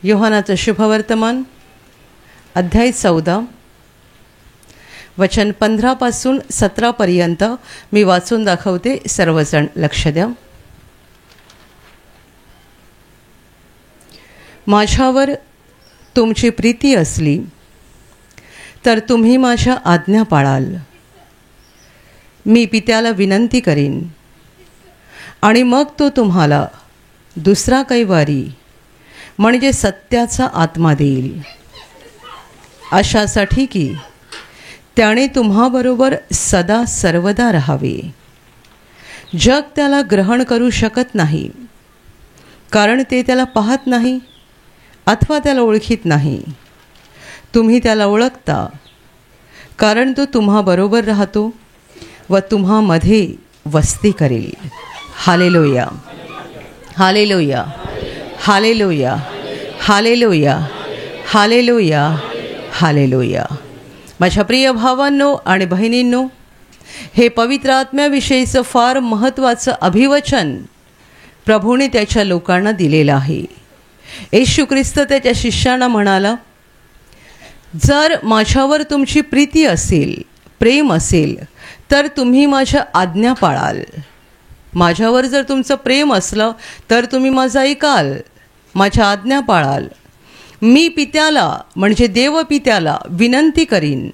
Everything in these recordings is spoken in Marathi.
योहानाचं शुभवर्तमान अध्याय 14 वचन 15 पासून 17 पर्यंत मी वाचून दाखवते. सर्वजण लक्ष द्या. माझ्यावर तुमची प्रीती असली तर तुम्ही माझ्या आज्ञा पाळाल. मी पित्याला विनंती करीन आणि मग तो तुम्हाला दुसरा कैवारी म्हणजे सत्याचा आत्मा देईल, अशासाठी की त्याने तुम्हाबरोबर सदा सर्वदा राहावे. जग त्याला ग्रहण करू शकत नाही, कारण ते त्याला पाहत नाही अथवा त्याला ओळखीत नाही. तुम्ही त्याला ओळखता, कारण तो तुम्हाबरोबर राहतो व तुम्हामध्ये वस्ती करेल. Hallelujah, hallelujah, hallelujah, hallelujah, hallelujah, hallelujah. माझ्या प्रिय भावांनो आणि बहिणींनो, हे पवित्र आत्म्याविषयीचं फार महत्त्वाचं अभिवचन प्रभूने त्याच्या लोकांना दिलेलं आहे. येशू ख्रिस्त त्याच्या शिष्यांना म्हणाला, जर माझ्यावर तुमची प्रीती असेल, प्रेम असेल, तर तुम्ही माझ्या आज्ञा पाळाल. माझ्यावर जर तुमचं प्रेम असलं तर तुम्ही माझं ऐकाल, माझ्या आज्ञा पाळाल. मी पित्याला म्हणजे देवपित्याला विनंती करीन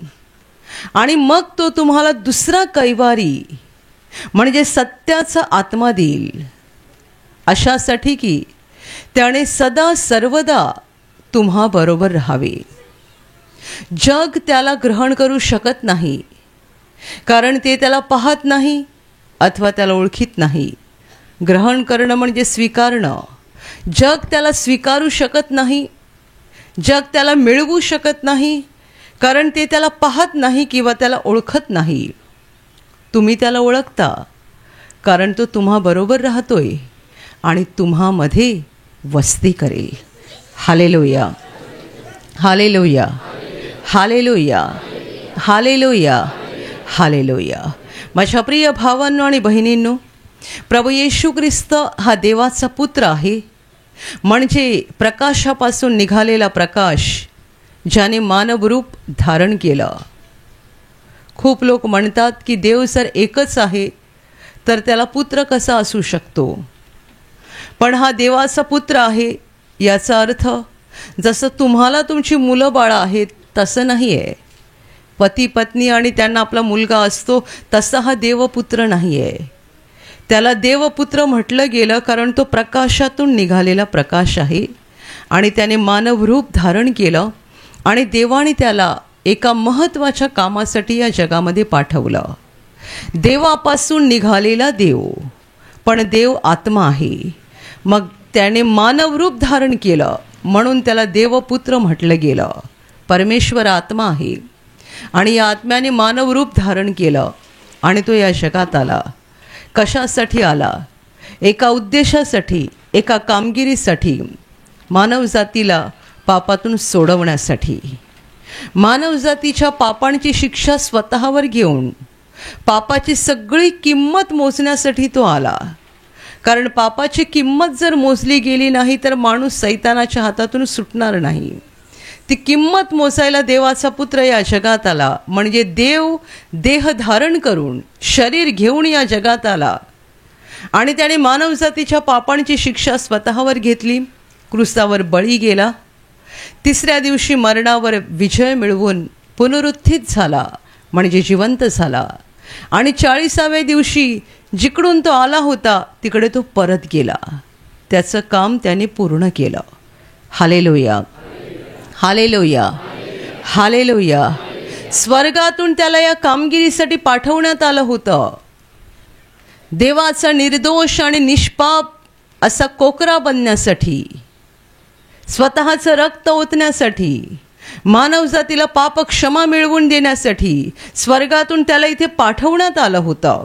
आणि मग तो तुम्हाला दुसरा कैवारी म्हणजे सत्याचा आत्मा देईल, अशासाठी की त्याने सदा सर्वदा तुम्हाबरोबर राहावे. जग त्याला ग्रहण करू शकत नाही, कारण ते त्याला पाहत नाही अथवा त्याला ओळखीत नाही. ग्रहण करणं म्हणजे स्वीकारणं. जग त्याला स्वीकारू शकत नाही, जग त्याला मिळवू शकत नाही, कारण ते त्याला पाहत नाही किंवा त्याला ओळखत नाही. तुम्ही त्याला ओळखता, कारण तो तुम्हाबरोबर राहतोय आणि तुम्हामध्ये वस्ती करेल. Hallelujah, hallelujah, hallelujah, hallelujah, hallelujah. माझ्या प्रिय भावांनो आणि बहिणींनो, प्रभू येशू ख्रिस्त हा देवाचा पुत्र आहे, म्हणजे प्रकाशापासून निघालेला प्रकाश, ज्याने मानवरूप धारण केलं. खूप लोक म्हणतात की देव जर एकच आहे तर त्याला पुत्र कसा असू शकतो. पण हा देवाचा पुत्र आहे याचा अर्थ जसं तुम्हाला तुमची मुलं बाळं आहेत तसं नाही आहे. पती पत्नी आणि त्यांना आपला मुलगा असतो तसा हा देवपुत्र नाही आहे. त्याला देवपुत्र म्हटलं गेलं कारण तो प्रकाशातून निघालेला प्रकाश आहे आणि त्याने मानवरूप धारण केलं आणि देवाने त्याला एका महत्त्वाच्या कामासाठी या जगामध्ये पाठवलं. देवापासून निघालेला देव, पण देव आत्मा आहे. मग त्याने मानवरूप धारण केलं म्हणून त्याला देवपुत्र म्हटलं गेलं. परमेश्वर आत्मा आहे आणि या आत्म्याने मानवरूप धारण केलं आणि तो या जगात आला. कशासाठी आला? एका उद्देशासाठी, एका कामगिरीसाठी, मानवजातीला पापातून सोडवण्यासाठी. मानवजातीच्या पापांची शिक्षा स्वतःवर घेऊन पापाची सगळी किंमत मोजण्यासाठी तो आला. कारण पापाची किंमत जर मोजली गेली नाही तर माणूस सैतानाच्या हातातून सुटणार नाही. ती किंमत मोजायला देवाचा पुत्र या जगात आला, म्हणजे देव देह धारण करून शरीर घेऊन या जगात आला आणि त्याने मानवजातीच्या पापांची शिक्षा स्वतःवर घेतली. क्रूसावर बळी गेला, तिसऱ्या दिवशी मरणावर विजय मिळवून पुनरुत्थित झाला म्हणजे जिवंत झाला आणि 40व्या दिवशी जिकडून तो आला होता तिकडे तो परत गेला. त्याचं काम त्याने पूर्ण केलं. Hallelujah, hallelujah, hallelujah. स्वर्गातून त्याला या कामगिरीसाठी पाठवण्यात आलं होतं. देवाचा निर्दोष आणि निष्पाप असा कोकरा बनण्यासाठी, स्वतःचं रक्त ओतण्यासाठी, मानवजातीला पाप क्षमा मिळवून देण्यासाठी स्वर्गातून त्याला इथे पाठवण्यात आलं होतं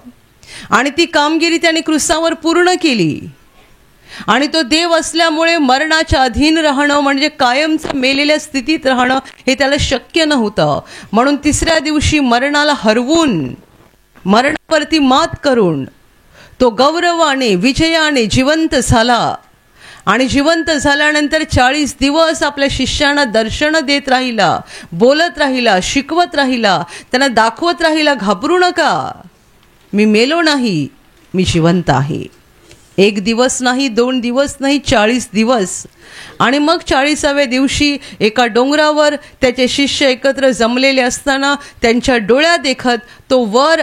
आणि ती कामगिरी त्याने क्रूसावर पूर्ण केली. आणि तो देव असल्यामुळे मरणाच्या अधीन राहणं म्हणजे कायमचं मेलेल्या स्थितीत राहणं हे त्याला शक्य नव्हतं. म्हणून तिसऱ्या दिवशी मरणाला हरवून, मरणावरती मात करून तो गौरवाने, विजयाने जिवंत झाला आणि जिवंत झाल्यानंतर 40 दिवस आपल्या शिष्यांना दर्शनं देत राहिला, बोलत राहिला, शिकवत राहिला, त्यांना दाखवत राहिला, घाबरू नका, मी मेलो नाही, मी जिवंत आहे. 1 दिवस नाही, 2 दिवस नाही, 40 दिवस. आणि मग 40व्या दिवशी एका डोंगरावर त्याचे शिष्य एकत्र जमलेले असताना त्यांच्या डोळ्यात देखत तो वर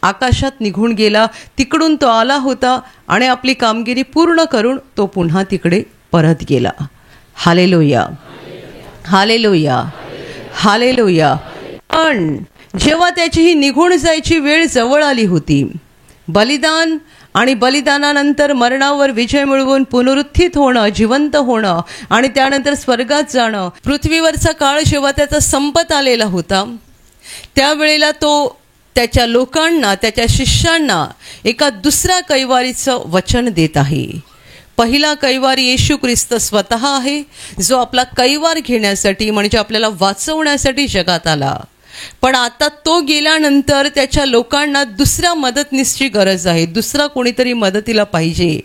आकाशात निघून गेला. तिकडून तो आला होता आणि आपली कामगिरी पूर्ण करून तो पुन्हा तिकडे परत गेला. Hallelujah, hallelujah, hallelujah. पण जेव्हा त्याची ही निघून जायची वेळ जवळ आली होती, बलिदान आणि बलिदानानंतर मरणावर विजय मिळवून पुनरुत्थित होणं, जिवंत होणं आणि त्यानंतर स्वर्गात जाणं, पृथ्वीवरचा काळ जेव्हा त्याचा संपत आलेला होता, त्यावेळेला तो त्याच्या लोकांना, त्याच्या शिष्यांना एका दुसऱ्या कैवारीचं वचन देत आहे. पहिला कैवारी येशू ख्रिस्त स्वतः आहे, जो आपला कैवार घेण्यासाठी म्हणजे आपल्याला वाचवण्यासाठी जगात आला. पण आता तो गेल्यानंतर त्याच्या लोकांना दुसऱ्या मदतनीसची गरज आहे, दुसरा कोणीतरी मदतीला पाहिजे.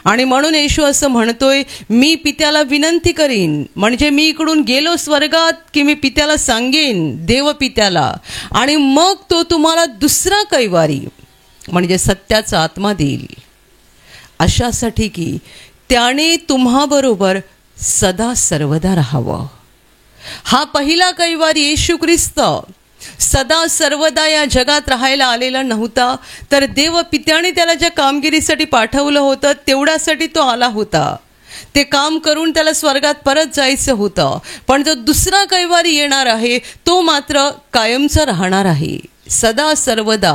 आणि म्हणून येशू असं म्हणतोय, मी पित्याला विनंती करीन, म्हणजे मी इकडून गेलो स्वर्गात की मी पित्याला सांगेन, देव पित्याला, आणि मग तो तुम्हाला दुसरा कैवारी म्हणजे सत्याचा आत्मा देईल, अशासाठी की त्याने तुम्हाबरोबर सदा सर्वदा राहावं. हा पहिला कैवारी येशू ख्रिस्त सदा सर्वदा या जगात राहायला आलेला नव्हता, तर देव पित्याने त्याला ज्या कामगिरीसाठी पाठवलं होतं तेवढ्यासाठी तो आला होता. ते काम करून त्याला स्वर्गात परत जायचं होतं. पण जो दुसरा कैवारी येणार आहे तो मात्र कायमचा राहणार आहे, सदा सर्वदा.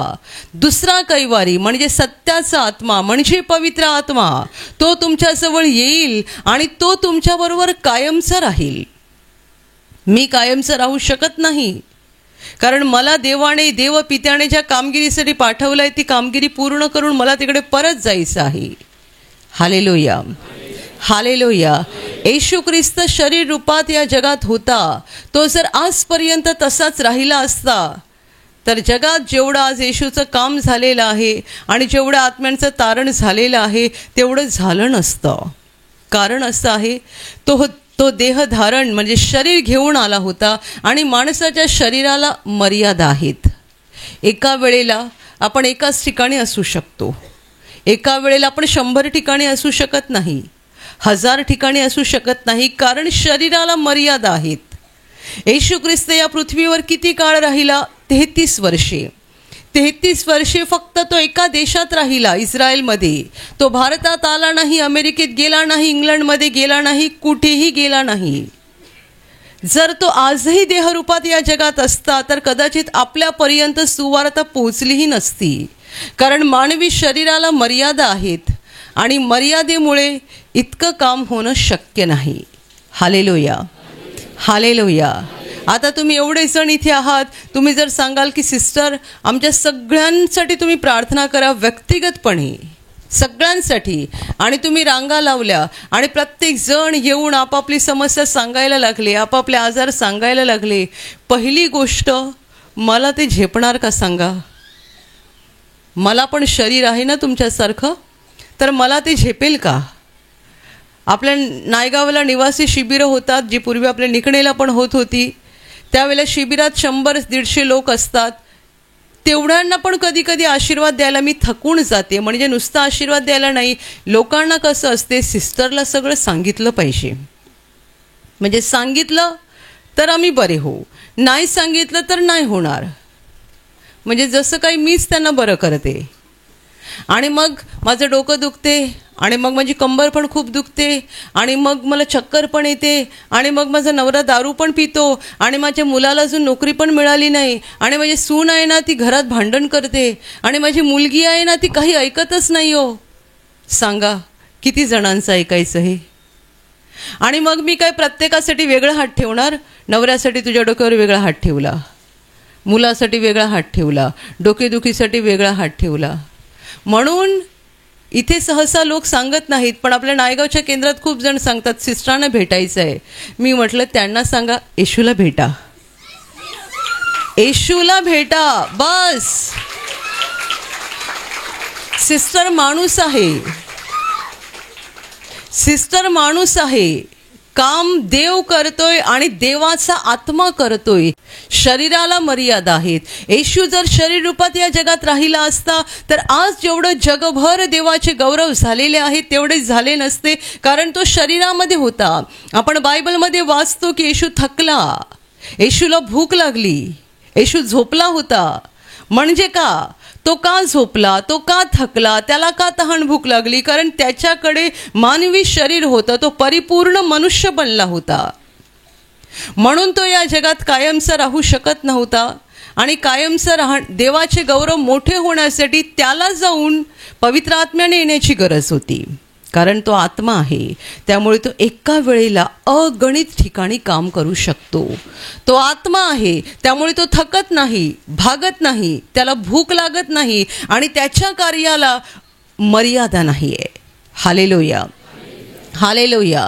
दुसरा कैवारी म्हणजे सत्याचा आत्मा, म्हणजे पवित्र आत्मा, तो तुमच्याजवळ येईल आणि तो तुमच्याबरोबर कायमचा राहील. मी कायमचं राहू शकत नाही, कारण मला देव पित्याने ज्या कामगिरीसाठी पाठवलं आहे ती कामगिरी पूर्ण करून मला तिकडे परत जायचं आहे. Hallelujah, hallelujah. येशू ख्रिस्त शरीर रूपात या जगात होता. तो जर आजपर्यंत तसाच राहिला असता तर जगात जेवढं आज येशूचं काम झालेलं आहे आणि जेवढं आत्म्यांचं तारण झालेलं आहे तेवढं झालं नसतं. कारण असं आहे, तो देह धारण म्हणजे शरीर घेऊन आला होता आणि माणसाच्या शरीराला मर्यादा आहेत. एका वेळेला आपण एकाच ठिकाणी असू शकतो, एका वेळेला आपण 100 ठिकाणी असू शकत नाही, 1000 ठिकाणी असू शकत नाही, कारण शरीराला मर्यादा आहेत. येशू ख्रिस्त या पृथ्वीवर किती काळ राहिला? 33 वर्षे. 33 वर्षे फक्त तो एका देशात राहिला, इस्रायलमध्ये. तो भारतात आला नाही, अमेरिकेत गेला नाही, इंग्लंडमध्ये गेला नाही, कुठेही गेला नाही. जर तो आजही देहरूपात या जगात असता तर कदाचित आपल्यापर्यंत सुवार्ता पोहोचलीही नसती, कारण मानवी शरीराला मर्यादा आहेत आणि मर्यादेमुळे इतकं काम होणं शक्य नाही. Hallelujah, hallelujah. आता तुम्ही एवढे जण इथे आहात, तुम्ही जर सांगाल की सिस्टर आमच्या सगळ्यांसाठी तुम्ही प्रार्थना करा, व्यक्तिगतपणे सगळ्यांसाठी, आणि तुम्ही रांगा लावल्या आणि प्रत्येक जण येऊन आपापली समस्या सांगायला लागले, आपापले आजार सांगायला लागले, पहिली गोष्ट, मला ते झेपणार का सांगा? मला पण शरीर आहे ना तुमच्यासारखं, तर मला ते झेपेल का? आपल्या नायगावला निवासी शिबिरं होतात, जी पूर्वी आपल्या निकणेला पण होत होती. त्यावेळेला शिबिरात 100-150 लोक असतात. तेवढ्यांना पण कधी कधी आशीर्वाद द्यायला मी थकून जाते. म्हणजे नुसता आशीर्वाद द्यायला नाही, लोकांना कसं असते, सिस्टरला सगळं सांगितलं पाहिजे, म्हणजे सांगितलं तर आम्ही बरे होऊ, नाही सांगितलं तर नाही होणार, म्हणजे जसं काही मीच त्यांना बरं करते. आणि मग माझं डोकं दुखते आणि मग माझी कंबर पण खूप दुखते आणि मग मला चक्कर पण येते आणि मग माझा नवरा दारू पण पितो आणि माझ्या मुलाला अजून नोकरी पण मिळाली नाही आणि माझी सून आहे ना ती घरात भांडण करते आणि माझी मुलगी आहे ना ती काही ऐकतच नाही हो. सांगा किती जणांचं ऐकायचं हे? आणि मग मी काय प्रत्येकासाठी वेगळा हात ठेवणार? नवऱ्यासाठी तुझ्या डोक्यावर वेगळा हात ठेवला, मुलासाठी वेगळा हात ठेवला, डोकेदुखीसाठी वेगळा हात ठेवला. म्हणून इथे सहसा लोक सांगत नाहीत, पण आपल्या नायगावच्या केंद्रात खूप जण सांगतात सिस्टरांना भेटायचं आहे. मी म्हटलं त्यांना सांगा येशूला भेटा, येशूला भेटा बस. सिस्टर माणूस आहे, सिस्टर माणूस आहे, काम देव करतोय आणि देवाचा आत्मा करतोय. शरीराला मर्यादा आहेत. येशू जर शरीर रूपात या जगात राहिला असता तर आज जेवढं जगभर देवाचे गौरव झालेले आहेत तेवढे झाले नसते, कारण तो शरीरामध्ये होता. आपण बायबलमध्ये वाचतो की येशू थकला, येशूला भूक लागली, येशू झोपला होता. म्हणजे तो का झोपला, तो का थकला, त्याला का तहान भूक लागली? कारण त्याच्याकडे मानवी शरीर होतं, तो परिपूर्ण मनुष्य बनला होता. म्हणून तो या जगात कायमचा राहू शकत नव्हता. आणि कायमचा देवाचे गौरव मोठे होण्यासाठी त्याला जाऊन पवित्र आत्म्याने येण्याची गरज होती. कारण तो आत्मा आहे, त्यामुळे तो एका वेळेला अगणित ठिकाणी काम करू शकतो. तो आत्मा आहे, त्यामुळे तो थकत नाही, भागत नाही, त्याला भूक लागत नाही आणि त्याच्या कार्याला मर्यादा नाही आहे. Hallelujah, hallelujah,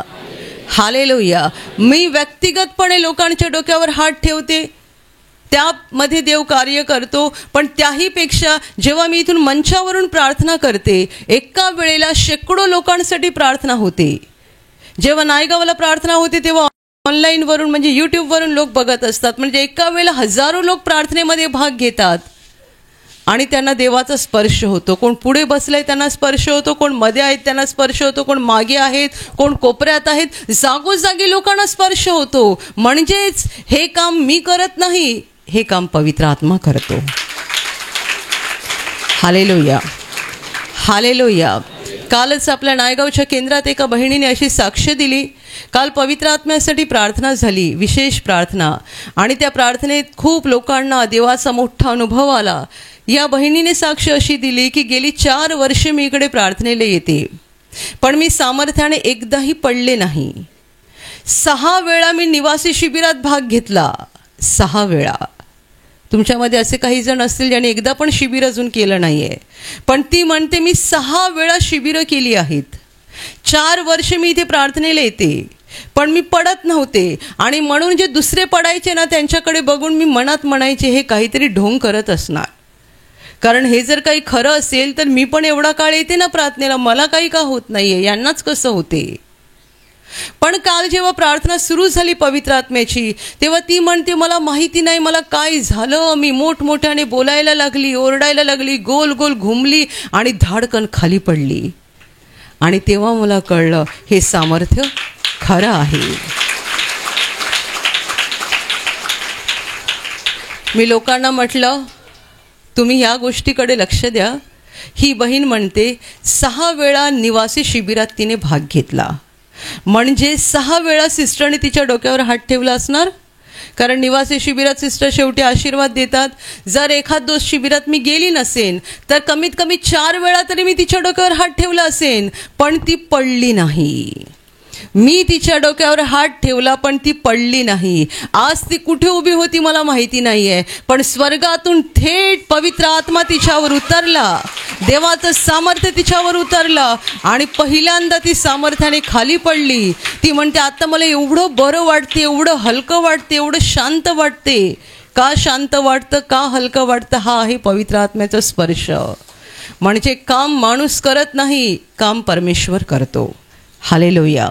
hallelujah. मी व्यक्तिगतपणे लोकांच्या डोक्यावर हात ठेवते, त्यामध्ये देव कार्य करतो. पण त्याहीपेक्षा जेव्हा मी इथून मंचावरून प्रार्थना करते, एका वेळेला शेकडो लोकांसाठी प्रार्थना होते. जेव्हा नायगावला प्रार्थना होते तेव्हा ऑनलाईनवरून म्हणजे यूट्यूबवरून लोक बघत असतात. म्हणजे एका वेळेला हजारो लोक प्रार्थनेमध्ये भाग घेतात आणि त्यांना देवाचा स्पर्श होतो. कोण पुढे बसलंय त्यांना स्पर्श होतो, कोण मध्ये आहेत त्यांना स्पर्श होतो, कोण मागे आहेत, कोण कोपऱ्यात आहेत, जागोजागी लोकांना स्पर्श होतो. म्हणजेच हे काम मी करत नाही, हे काम पवित्र आत्मा करतो. Hallelujah, hallelujah. कालच आपल्या नायगावच्या केंद्रात एका बहिणीने अशी साक्ष दिली. काल पवित्र आत्म्यासाठी प्रार्थना झाली, विशेष प्रार्थना, आणि त्या प्रार्थनेत खूप लोकांना देवाचा मोठा अनुभव आला. या बहिणीने साक्ष अशी दिली की गेली 4 वर्षे मी इकडे प्रार्थनेला येते, पण मी सामर्थ्याने एकदाही पडले नाही. 6 वेळा मी निवासी शिबिरात भाग घेतला, 6 वेळा. तुमच्यामध्ये असे काही जण असतील ज्यांनी एकदा पण शिबिर अजून केलं नाही आहे, पण ती म्हणते मी 6 वेळा शिबिरं केली आहेत. 4 वर्ष मी इथे प्रार्थनेला येते, पण मी पडत नव्हते. आणि म्हणून जे दुसरे पडायचे ना, त्यांच्याकडे बघून मी मनात म्हणायचे हे काहीतरी ढोंग करत असणार. कारण हे जर काही खरं असेल तर मी पण एवढा काळ येते ना प्रार्थनेला, मला काही का होत नाहीये, यांनाच कसं होते. पण काल जेव्हा प्रार्थना सुरू झाली पवित्र आत्म्याची, तेव्हा ती म्हणते मला माहिती नाही मला काय झालं, मी मोठमोठ्याने बोलायला लागली, ओरडायला लागली, गोल गोल घुमली आणि धाडकन खाली पडली. आणि तेव्हा मला कळलं हे सामर्थ्य खरं आहे. मी लोकांना म्हटलं तुम्ही ह्या गोष्टीकडे लक्ष द्या. ही बहीण म्हणते 6 वेळा निवासी शिबिरात तिने भाग घेतला. म्हणजे 6 वेळा सिस्टरने तिच्या डोक्यावर हात ठेवला असणार. कारण निवासी शिबिरात सिस्टर शेवटी आशीर्वाद देतात. जर एखाद 2 शिबिरात मी गेली नसेन तर कमीत कमी 4 वेळा तरी मी तिच्या डोक्यावर हात ठेवला असेन, पण ती पडली नाही. मी तिच्या डोक्यावर हात ठेवला पण ती पडली नाही. आज ती कुठे उभी होती मला माहिती नाहीये, पण स्वर्गातून थेट पवित्र आत्मा तिच्यावर उतरला, देवाचं सामर्थ्य तिच्यावर उतरला आणि पहिल्यांदा ती सामर्थ्याने खाली पडली. ती म्हणते आता मला एवढं बरं वाटते, एवढं हलकं वाटते, एवढं शांत वाटते. का शांत वाटतं, का हलकं वाटतं? हा आहे पवित्र आत्म्याचा स्पर्श. म्हणजे काम माणूस करत नाही, काम परमेश्वर करतो. Hallelujah,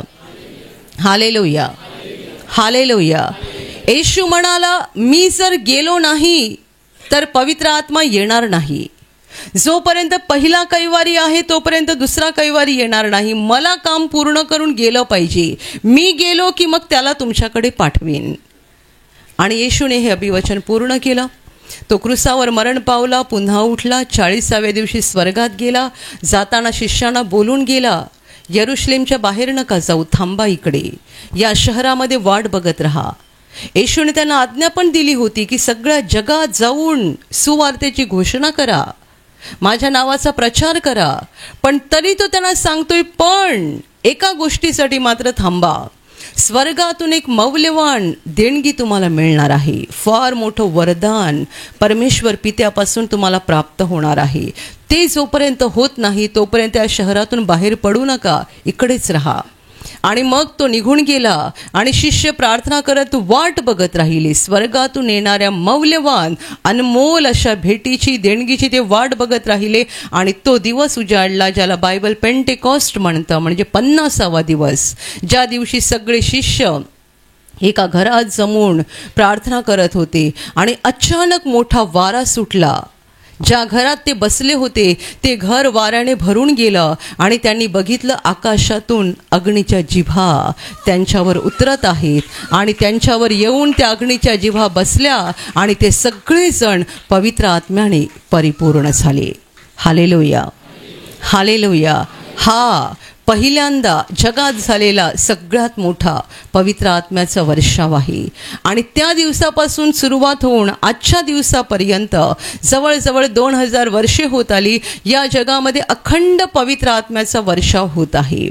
hallelujah, hallelujah. येशू म्हणाला मी जर गेलो नाही तर पवित्र आत्मा येणार नाही. जोपर्यंत पहिला कैवारी आहे तोपर्यंत दुसरा कैवारी येणार नाही. मला काम पूर्ण करून गेलं पाहिजे. मी गेलो की मग त्याला तुमच्याकडे पाठवीन. आणि येशूने हे अभिवचन पूर्ण केलं. तो क्रूसावर मरण पावला, पुन्हा उठला, 40व्या दिवशी स्वर्गात गेला. जाताना शिष्यांना बोलून गेला, यरुशलेमच्या बाहेर नका जाऊ, थांबा इकडे, या शहरामध्ये वाट बघत राहा. येशूने त्यांना आज्ञा पण दिली होती की सगळ्या जगात जाऊन सुवार्तेची घोषणा करा, माझ्या नावाचा प्रचार करा. पण तरी तो त्यांना सांगतोय पण एका गोष्टीसाठी मात्र थांबा. स्वर्गातून एक मौल्यवान देणगी तुम्हाला मिळणार आहे. फार मोठं वरदान परमेश्वर पित्यापासून तुम्हाला प्राप्त होणार आहे. ते जोपर्यंत होत नाही तोपर्यंत या शहरातून बाहेर पडू नका, इकडेच राहा. आणि मग तो निघून गेला आणि शिष्य प्रार्थना करत वाट बघत राहिले. स्वर्गातून येणाऱ्या मौल्यवान अनमोल अशा भेटीची, देणगीची ते वाट बघत राहिले. आणि तो दिवस उजाडला ज्याला बायबल पेंटेकॉस्ट म्हणतं, म्हणजे 50वा दिवस, ज्या दिवशी सगळे शिष्य एका घरात जमून प्रार्थना करत होते. आणि अचानक मोठा वारा सुटला. ज्या घरात ते बसले होते ते घर वाऱ्याने भरून गेलं आणि त्यांनी बघितलं आकाशातून अग्नीच्या जिभा त्यांच्यावर उतरत आहेत आणि त्यांच्यावर येऊन त्या अग्नीच्या जिभा बसल्या आणि ते सगळेजण पवित्र आत्म्याने परिपूर्ण झाले. Hallelujah, hallelujah. हा पहिल्यांदा जगात झालेला सगळ्यात मोठा पवित्र आत्म्याचा वर्षाव आहे. आणि त्या दिवसापासून सुरुवात होऊन आजच्या दिवसापर्यंत जवळजवळ 2000 वर्षे होत आली. या जगामध्ये अखंड पवित्र आत्म्याचा वर्षाव होत आहे.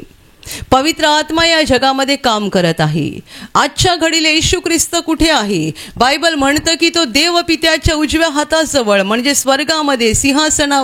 पवित्र आत्मा या जगामध्ये काम करत आहे. आजच्या घडीला येशू ख्रिस्त कुठे आहे? बायबल म्हणतं की तो देवपित्याच्या उजव्या हाताजवळ म्हणजे स्वर्गामध्ये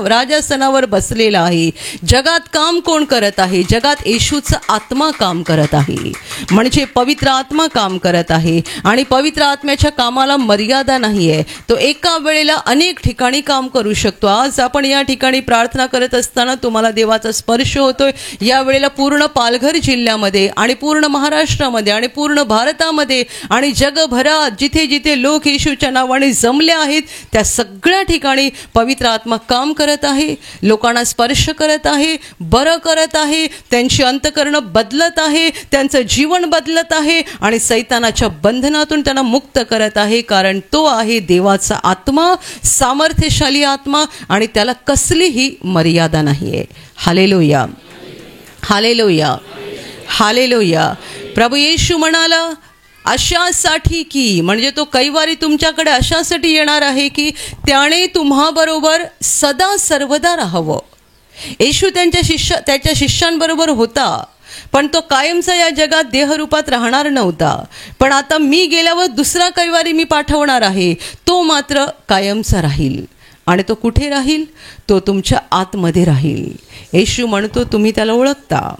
राजासनावर बसलेला आहे. जगात काम कोण करत आहे? जगात येशूचा आत्मा काम करत आहे, म्हणजे पवित्र आत्मा काम करत आहे. आणि पवित्र आत्म्याच्या कामाला मर्यादा नाही आहे. तो एका वेळेला अनेक ठिकाणी काम करू शकतो. आज आपण या ठिकाणी प्रार्थना करत असताना तुम्हाला देवाचा स्पर्श होतोय. या वेळेला पूर्ण पालघर जिल्ह्यामध्ये आणि पूर्ण महाराष्ट्रामध्ये आणि पूर्ण भारतामध्ये आणि जगभरात जिथे जिथे लोक येशूच्या नावाने जमले आहेत त्या सगळ्या ठिकाणी पवित्र आत्मा काम करत आहे. लोकांना स्पर्श करत आहे, बरं करत आहे, त्यांची अंतकरण बदलत आहे, त्यांचं जीवन बदलत आहे आणि सैतानाच्या बंधनातून त्यांना मुक्त करत आहे. कारण तो आहे देवाचा आत्मा, सामर्थ्यशाली आत्मा आणि त्याला कसलीही मर्यादा नाही आहे. Hallelujah, hallelujah, hallelujah. प्रभू येशू म्हणाला अशासाठी की, म्हणजे तो कैवारी तुमच्याकडे अशासाठी येणार आहे की त्याने तुम्हाबरोबर सदा सर्वदा राहावं. येशू त्याच्या शिष्यांबरोबर होता, पण तो कायमचा या जगात देहरूपात राहणार नव्हता. पण आता मी गेल्यावर दुसरा कैवारी मी पाठवणार आहे, तो मात्र कायमचा राहील. आणि तो कुठे राहील? तो तुमच्या आतमध्ये राहील. येशू म्हणतो तुम्ही त्याला ओळखता.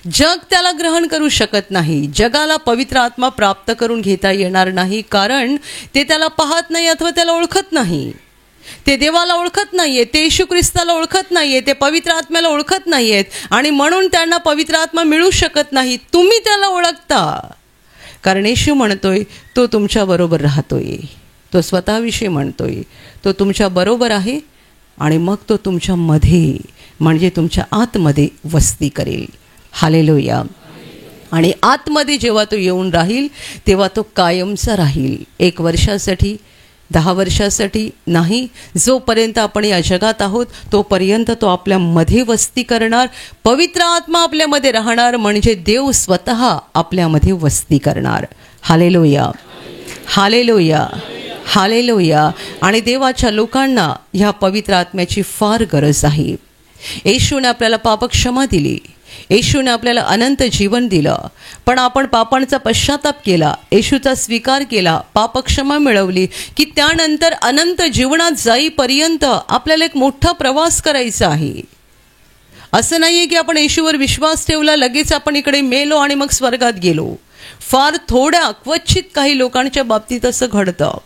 जग त्याला ग्रहण करू शकत नाही. जगाला पवित्र आत्मा प्राप्त करून घेता येणार नाही, कारण ते त्याला पाहत नाही अथवा त्याला ओळखत नाही. ते देवाला ओळखत नाहीये, ते येशू ख्रिस्ताला ओळखत नाहीये, ते पवित्र आत्म्याला ओळखत नाहीयेत आणि म्हणून त्यांना पवित्र आत्मा मिळू शकत नाही. तुम्ही त्याला ओळखता, कारण येशू म्हणतोय तो तुमच्या बरोबर राहतोय. तो स्वतःविषयी म्हणतोय तो तुमच्या बरोबर आहे आणि मग तो तुमच्या मध्ये म्हणजे तुमच्या आतमध्ये वस्ती करेल. हालेलुया. आणि आतमध्ये जेव्हा तो येऊन राहील तेव्हा तो कायमचा राहील. 1 वर्षासाठी, 10 वर्षासाठी नाही. जोपर्यंत आपण या जगात आहोत तोपर्यंत तो आपल्यामध्ये वस्ती करणार. पवित्र आत्मा आपल्यामध्ये राहणार, म्हणजे देव स्वतः आपल्यामध्ये वस्ती करणार. Hallelujah, hallelujah, hallelujah. आणि देवाच्या लोकांना ह्या पवित्र आत्म्याची फार गरज आहे. येशूने आपल्याला पापक्षमा दिली, येशूने आपल्याला अनंत जीवन दिलं, पण आपण पापांचा पश्चाताप केला, येशूचा स्वीकार केला, पापक्षमा मिळवली की त्यानंतर अनंत जीवनात जाईपर्यंत आपल्याला एक मोठा प्रवास करायचा आहे. असं नाही आहे की आपण येशूवर विश्वास ठेवला लगेच आपण इकडे मेलो आणि मग स्वर्गात गेलो. फार थोड्या क्वचित काही लोकांच्या बाबतीत असं घडतं,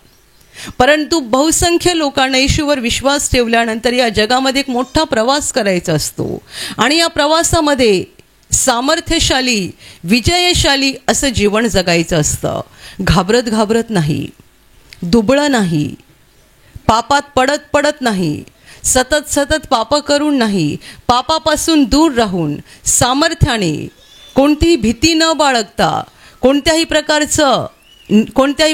परंतु बहुसंख्य लोकांना येशूवर विश्वास ठेवल्यानंतर या जगामध्ये एक मोठा प्रवास करायचा असतो आणि या प्रवासामध्ये सामर्थ्यशाली, विजयशाली असं जीवन जगायचं असतं. घाबरत घाबरत नाही, दुबळं नाही, पापात पडत नाही, सतत पाप करून नाही, पापापासून दूर राहून सामर्थ्याने, कोणतीही भीती न बाळगता, कोणत्याही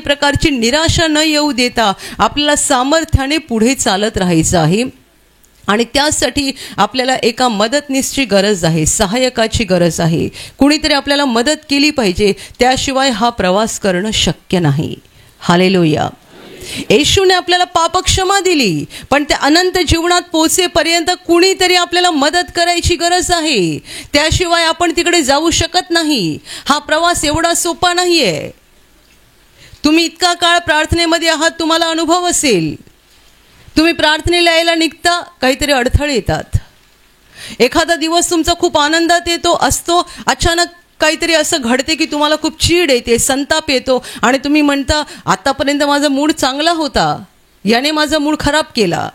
प्रकारची निराशा न येऊ देता आपल्याला सामर्थ्याने पुढे चालत राहायचं आहे. आणि त्यासाठी आपल्याला एका मदतनीसची गरज आहे, सहाय्यकाची गरज आहे. कुणीतरी आपल्याला मदत केली पाहिजे, त्याशिवाय हा प्रवास करणं शक्य नाही. हालेलुया. येशूने आपल्याला पापक्षमा दिली, पण त्या अनंत जीवनात पोहोचेपर्यंत कुणीतरी आपल्याला मदत करायची गरज आहे, त्याशिवाय आपण तिकडे जाऊ शकत नाही. हा प्रवास एवढा सोपा नाही आहे. तुम्ही इतका काळ प्रार्थनेमध्ये आहात, तुम्हाला अनुभव असेल. तुम्ही प्रार्थनेला यायला निघता, काहीतरी अडथळे येतात. एखादा दिवस तुमचा खूप आनंदात येतो असतो, अचानक काहीतरी असं घडते की तुम्हाला खूप चीड येते, संताप येतो आणि तुम्ही म्हणता आतापर्यंत माझा मूड चांगला होता, याने माझा मूड खराब केला.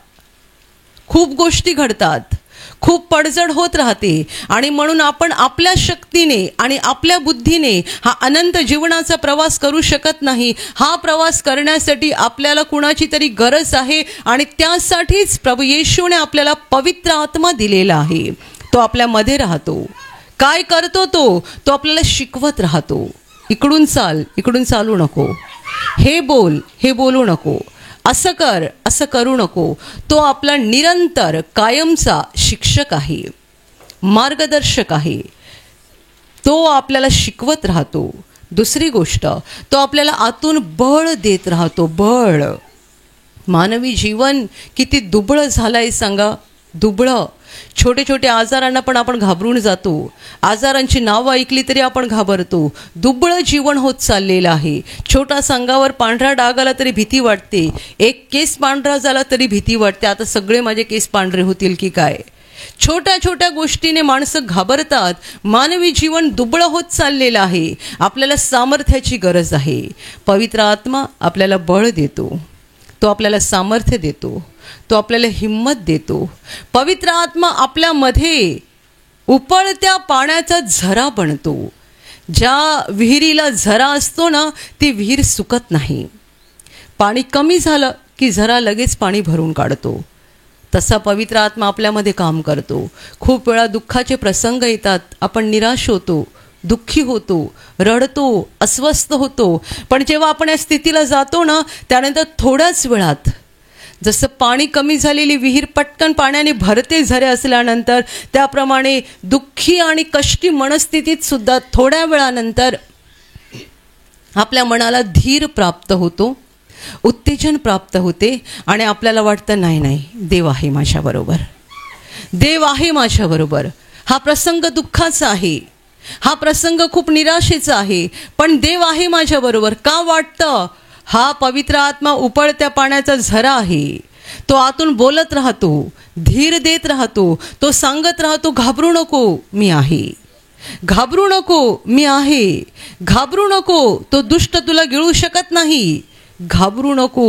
खूप गोष्टी घडतात, खूप पडझड होत राहते आणि म्हणून आपण आपल्या शक्तीने आणि आपल्या बुद्धीने हा अनंत जीवनाचा प्रवास करू शकत नाही. हा प्रवास करण्यासाठी आपल्याला कुणाची तरी गरज आहे आणि त्यासाठीच प्रभू येशूने आपल्याला पवित्र आत्मा दिलेला आहे. तो आपल्यामध्ये राहतो. काय करतो तो आपल्याला शिकवत राहतो. इकडून चाल, इकडून चालू नको, हे बोल, हे बोलू नको, असं कर, असं करू नको. तो आपला निरंतर कायमचा शिक्षक आहे, मार्गदर्शक आहे. तो आपल्याला शिकवत राहतो. दुसरी गोष्ट, तो आपल्याला आतून बळ देत राहतो. बळ. मानवी जीवन किती दुबळं झालंय सांगा. दुबळं. छोटे छोटे आजारांना पण आपण घाबरून जातो. आजारांची नावं ऐकली तरी आपण घाबरतो. दुबळं जीवन होत चाललेलं आहे. छोटा अंगावर पांढरा डाग आला तरी भीती वाटते. एक केस पांढरा झाला तरी भीती वाटते. आता सगळे माझे केस पांढरे होतील की काय. छोट्या छोट्या गोष्टीने माणसं घाबरतात. मानवी जीवन दुबळं होत चाललेलं आहे. आपल्याला सामर्थ्याची गरज आहे. पवित्र आत्मा आपल्याला बळ देतो. तो आपल्याला सामर्थ्य देतो. तो आपल्याला हिम्मत देतो. पवित्र आत्मा आपल्यामध्ये उपळत्या पाण्याचा झरा बनतो. ज्या विहिरीला झरा असतो ना, ती विहीर सुकत नाही. पाणी कमी झालं की झरा लगेच पाणी भरून काढतो. तसा पवित्र आत्मा आपल्यामध्ये काम करतो. खूप वेळा दुःखाचे प्रसंग येतात, आपण निराश होतो, दुःखी होतो, रडतो, अस्वस्थ होतो. पण जेव्हा आपण या स्थितीला जातो ना, त्यानंतर थोड्याच वेळात जसं पाणी कमी झालेली विहीर पटकन पाण्याने भरते झरे असल्यानंतर, त्याप्रमाणे दुःखी आणि कष्टी मनस्थितीत सुद्धा थोड्या वेळानंतर आपल्या मनाला धीर प्राप्त होतो, उत्तेजन प्राप्त होते आणि आपल्याला वाटतं नाही नाही, देव आहे माझ्याबरोबर, देव आहे माझ्याबरोबर. हा प्रसंग दुःखाचा आहे, हा प्रसंग खूप निराशेचा आहे, पण देव आहे माझ्याबरोबर. का वाटतं? हा पवित्र आत्मा उपळत्या पाण्याचा झरा आहे. तो आतून बोलत राहतो, धीर देत राहतो. तो सांगत राहतो, घाबरू नको, मी आहे. घाबरू नको, मी आहे. घाबरू नको, तो दुष्ट तुला गिळू शकत नाही. घाबरू नको,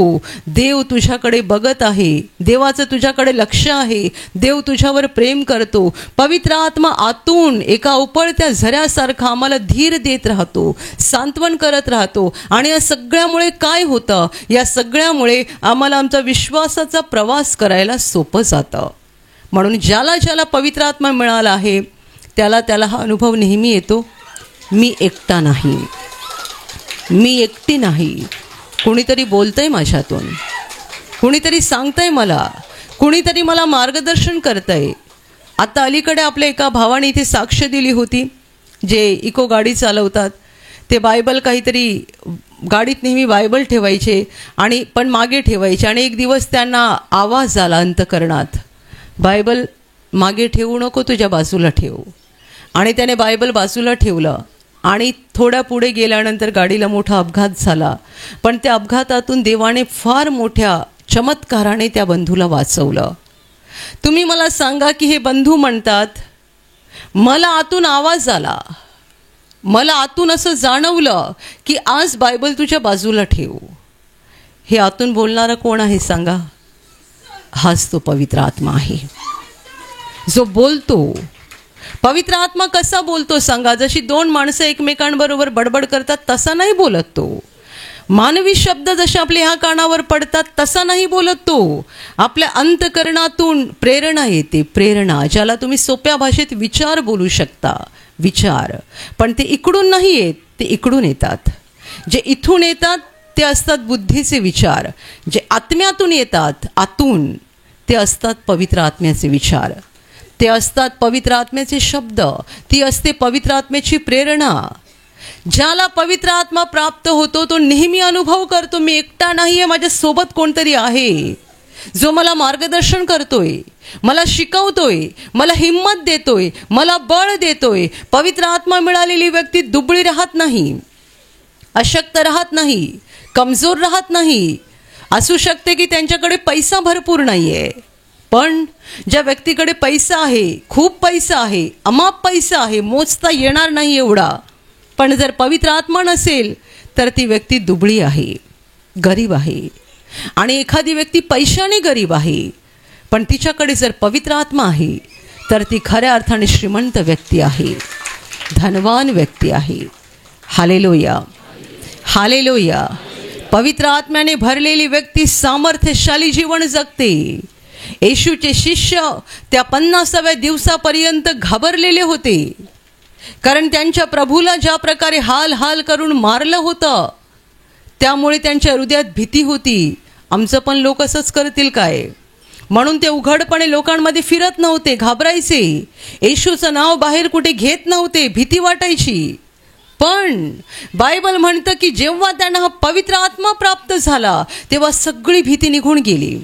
देव तुझ्याकडे बघत आहे. देवाचं तुझ्याकडे लक्ष आहे. देव तुझ्यावर प्रेम करतो. पवित्र आत्मा आतून एका उपळत्या झऱ्यासारखा आम्हाला धीर देत राहतो, सांत्वन करत राहतो. आणि या सगळ्यामुळे काय होतं? या सगळ्यामुळे आम्हाला आमचा विश्वासाचा प्रवास करायला सोपं जातं. म्हणून ज्याला ज्याला पवित्र आत्मा मिळाला आहे त्याला त्याला हा अनुभव नेहमी येतो, मी एकटा नाही, मी एकटी नाही. कुणीतरी बोलतंय माझ्यातून, कुणीतरी सांगतंय मला, कुणीतरी मला मार्गदर्शन करतंय. आता अलीकडे आपल्या एका भावाने इथे साक्ष दिली होती, जे इको गाडी चालवतात. ते बायबल काहीतरी गाडीत नेहमी बायबल ठेवायचे आणि पण मागे ठेवायचे. आणि एक दिवस त्यांना आवाज आला अंतकरणात, बायबल मागे ठेवू नको, तुझ्या बाजूला ठेव. आणि त्याने बायबल बाजूला ठेवलं आणि थोड्या पुढे गेल्यानंतर गाडीला मोठा अपघात झाला. पण त्या अपघातातून देवाने फार मोठ्या चमत्काराने त्या बंधूला वाचवलं. तुम्ही मला सांगा की हे बंधू म्हणतात, मला आतून आवाज आला, मला आतून असं जाणवलं की आज बायबल तुझ्या बाजूला ठेव. हे आतून बोलणारा कोण आहे सांगा? हाच तो पवित्र आत्मा आहे जो बोलतो. पवित्र आत्मा कसा बोलतो सांगा? जशी दोन माणसं एकमेकांबरोबर बडबड करतात तसा नाही बोलत तो. मानवी शब्द जसे आपल्या ह्या कानावर पडतात तसा नाही बोलत तो. आपल्या अंतकरणातून प्रेरणा येते, प्रेरणा, ज्याला तुम्ही सोप्या भाषेत विचार बोलू शकता, विचार. पण ते इकडून नाही येत, ते इकडून येतात. जे इथून येतात ते असतात बुद्धीचे विचार. जे आत्म्यातून येतात, आतून, ते असतात पवित्र आत्म्याचे विचार, ते असतात पवित्र आत्म्याचे शब्द, ती असते पवित्र आत्म्याची प्रेरणा. ज्याला पवित्र आत्मा प्राप्त होतो तो नेहमी अनुभव करतो, मी एकटा नाही आहे, माझ्यासोबत कोणतरी आहे जो मला मार्गदर्शन करतोय, मला शिकवतोय, मला हिम्मत देतोय, मला बळ देतोय. पवित्र आत्मा मिळालेली व्यक्ती दुबळी राहत नाही, अशक्त राहत नाही, कमजोर राहत नाही. असू शकते की त्यांच्याकडे पैसा भरपूर नाही आहे, पण ज्या व्यक्तीकडे पैसा आहे, खूप पैसा आहे, अमाप पैसा आहे, मोजता येणार नाही एवढा, पण जर पवित्र आत्मा नसेल तर ती व्यक्ती दुबळी आहे, गरीब आहे. आणि एखादी व्यक्ती पैशाने गरीब आहे, पण तिच्याकडे जर पवित्र आत्मा आहे तर ती खऱ्या अर्थाने श्रीमंत व्यक्ती आहे, धनवान व्यक्ती आहे. Hallelujah, hallelujah. पवित्र आत्म्याने भरलेली व्यक्ती सामर्थ्यशाली जीवन जगते. येशूचे शिष्य त्या 50व्या दिवसापर्यंत घाबरलेले होते, कारण त्यांच्या प्रभूला ज्या प्रकारे हाल हाल करून मारलं होतं, त्यामुळे त्यांच्या हृदयात भीती होती, आमचं पण लोक असंच करतील काय. म्हणून ते उघडपणे लोकांमध्ये फिरत नव्हते, घाबरायचे, येशूचं नाव बाहेर कुठे घेत नव्हते, भीती वाटायची. पण बायबल म्हणतं की जेव्हा त्यांना हा पवित्र आत्मा प्राप्त झाला तेव्हा सगळी भीती निघून गेली,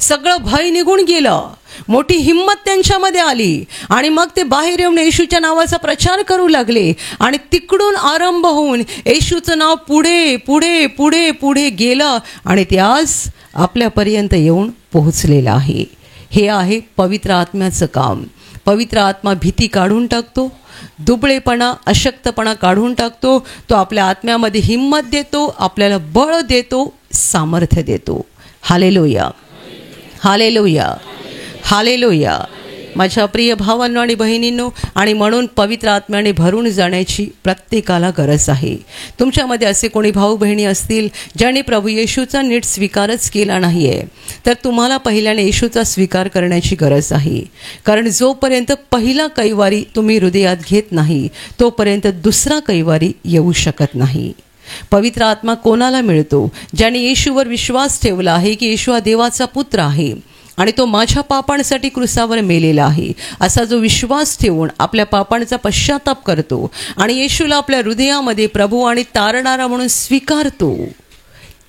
सगळं भय निघून गेलं, मोठी हिंमत त्यांच्यामध्ये आली. आणि मग ते बाहेर येऊन येशूच्या नावाचा प्रचार करू लागले. आणि तिकडून आरंभ होऊन येशूचं नाव पुढे पुढे पुढे पुढे गेलं आणि ते आज आपल्यापर्यंत येऊन पोहोचलेलं आहे. हे आहे पवित्र आत्म्याचं काम. पवित्र आत्मा भीती काढून टाकतो, दुबळेपणा, अशक्तपणा काढून टाकतो. तो आपल्या आत्म्यामध्ये हिंमत देतो, आपल्याला बळ देतो, सामर्थ्य देतो. Hallelujah, hallelujah, hallelujah. माझ्या प्रिय भावांनो आणि बहिणींनो, आणि म्हणून पवित्र आत्म्याने भरून जाण्याची प्रत्येकाला गरज आहे. तुमच्यामध्ये असे कोणी भाऊ बहिणी असतील ज्याने प्रभू येशूचा नीट स्वीकारच केला नाही आहे, तर तुम्हाला पहिल्याने येशूचा स्वीकार करण्याची गरज आहे. कारण जोपर्यंत पहिला कैवारी तुम्ही हृदयात घेत नाही तोपर्यंत दुसरा कैवारी येऊ शकत नाही. पवित्र आत्मा कोणाला मिळतो? ज्याने येशूवर विश्वास ठेवला आहे की येशू हा देवाचा पुत्र आहे आणि तो माझ्या पापांसाठी क्रूसावर मेलेला आहे, असा जो विश्वास ठेवून आपल्या पापांचा पश्चाताप करतो आणि येशूला आपल्या हृदयामध्ये प्रभू आणि तारणारा म्हणून स्वीकारतो,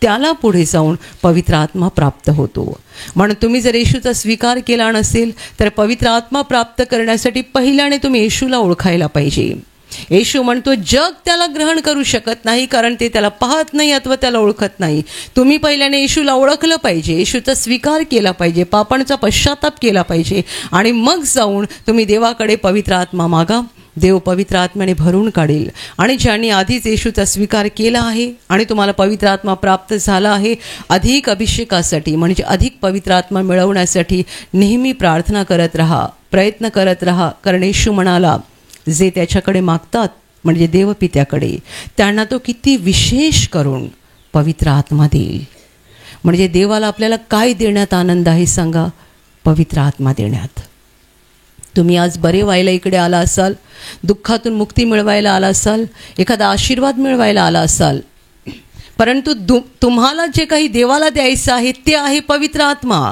त्याला पुढे जाऊन पवित्र आत्मा प्राप्त होतो. म्हणून तुम्ही जर येशूचा स्वीकार केला नसेल तर पवित्र आत्मा प्राप्त करण्यासाठी पहिल्याने तुम्ही येशूला ओळखायला पाहिजे. येशू म्हणतो जग त्याला ग्रहण करू शकत नाही, कारण ते त्याला पाहत नाही अथवा त्याला ओळखत नाही. तुम्ही पहिल्याने येशूला ओळखलं पाहिजे, येशूचा स्वीकार केला पाहिजे, पापांचा पश्चाताप केला पाहिजे आणि मग जाऊन तुम्ही देवाकडे पवित्र आत्मा मागा. देव पवित्र आत्म्याने भरून काढेल. आणि ज्यांनी आधीच येशूचा स्वीकार केला आहे आणि तुम्हाला पवित्र आत्मा प्राप्त झाला आहे, अधिक अभिषेकासाठी म्हणजे अधिक पवित्र आत्मा मिळवण्यासाठी नेहमी प्रार्थना करत राहा, प्रयत्न करत राहा. कारण येशू म्हणाला, जे त्याच्याकडे मागतात म्हणजे देवपित्याकडे, त्यांना तो किती विशेष करून पवित्र आत्मा देईल. म्हणजे देवाला आपल्याला काय देण्यात आनंद आहे सांगा? पवित्र आत्मा देण्यात. तुम्ही आज बरे व्हायला इकडे आला असाल, दुःखातून मुक्ती मिळवायला आला असाल, एखादा आशीर्वाद मिळवायला आला असाल, परंतु तुम्हाला जे काही देवाला द्यायचं आहे ते आहे पवित्र आत्मा.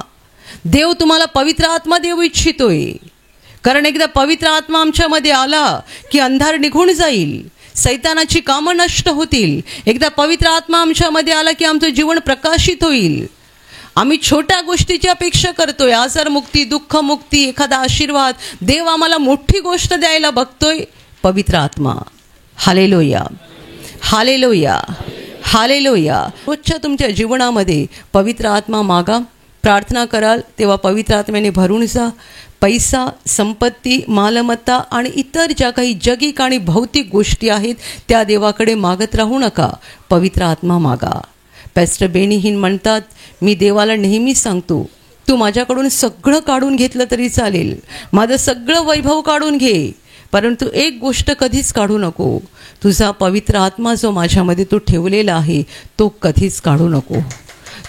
देव तुम्हाला पवित्र आत्मा देऊ इच्छितोय. कारण एकदा पवित्र आत्मा आमच्यामध्ये आला की अंधार निघून जाईल, सैतानाची कामं नष्ट होतील. एकदा पवित्र आत्मा आमच्यामध्ये आला की आमचं जीवन प्रकाशित होईल. आम्ही छोट्या गोष्टीची अपेक्षा करतोय, आजारमुक्ती, दुःखमुक्ती, एखादा आशीर्वाद. देव आम्हाला मोठी गोष्ट द्यायला बघतोय, पवित्र आत्मा. Hallelujah, hallelujah, hallelujah. रोजच्या तुमच्या जीवनामध्ये पवित्र आत्मा मागा, प्रार्थना कराल तेव्हा पवित्र आत्म्याने भरून जा. पैसा, संपत्ती, मालमत्ता आणि इतर ज्या काही जगिक आणि भौतिक गोष्टी आहेत त्या देवाकडे मागत राहू नका, पवित्र आत्मा मागा. पॅस्टर बेनी हिन म्हणतात, मी देवाला नेहमी सांगतो, तू माझ्याकडून सगळं काढून घेतलं तरी चालेल, माझं सगळं वैभव काढून घे, परंतु एक गोष्ट कधीच काढू नको, तुझा पवित्र आत्मा जो माझ्यामध्ये तू ठेवलेला आहे तो कधीच काढू नको.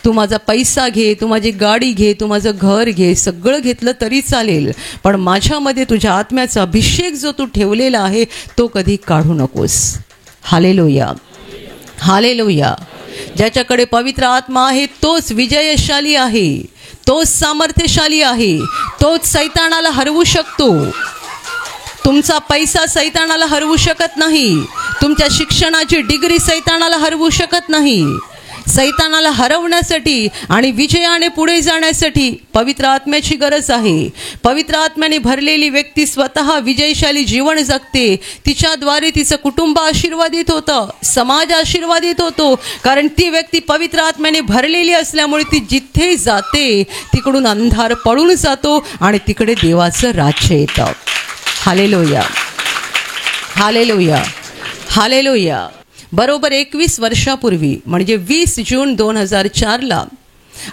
तू माझा पैसा घे, तू माझी गाडी घे, तू माझं घर घे, सगळं घेतलं तरी चालेल, पण माझ्यामध्ये तुझ्या आत्म्याचा अभिषेक जो तू ठेवलेला आहे तो कधी काढू नकोस. Hallelujah, hallelujah. ज्याच्याकडे पवित्र आत्मा आहे तोच विजयशाली आहे, तोच सामर्थ्यशाली आहे, तोच सैतानाला हरवू शकतो. तुमचा पैसा सैतानाला हरवू शकत नाही, तुमच्या शिक्षणाची डिग्री सैतानाला हरवू शकत नाही. सैतानाला हरवण्यासाठी आणि विजयाने पुढे जाण्यासाठी पवित्र आत्म्याची गरज आहे. पवित्र आत्म्याने भरलेली व्यक्ती स्वतः विजयशाली जीवन जगते. तिच्याद्वारे तिचं कुटुंब आशीर्वादित होतं, समाज आशीर्वादित होतो. कारण ती व्यक्ती पवित्र आत्म्याने भरलेली असल्यामुळे ती जिथे जाते तिकडून अंधार पळून जातो आणि तिकडे देवाचं राज्य येतं. Hallelujah, hallelujah, hallelujah. बरोबर 21 वर्षापूर्वी म्हणजे 20 जून 2004ला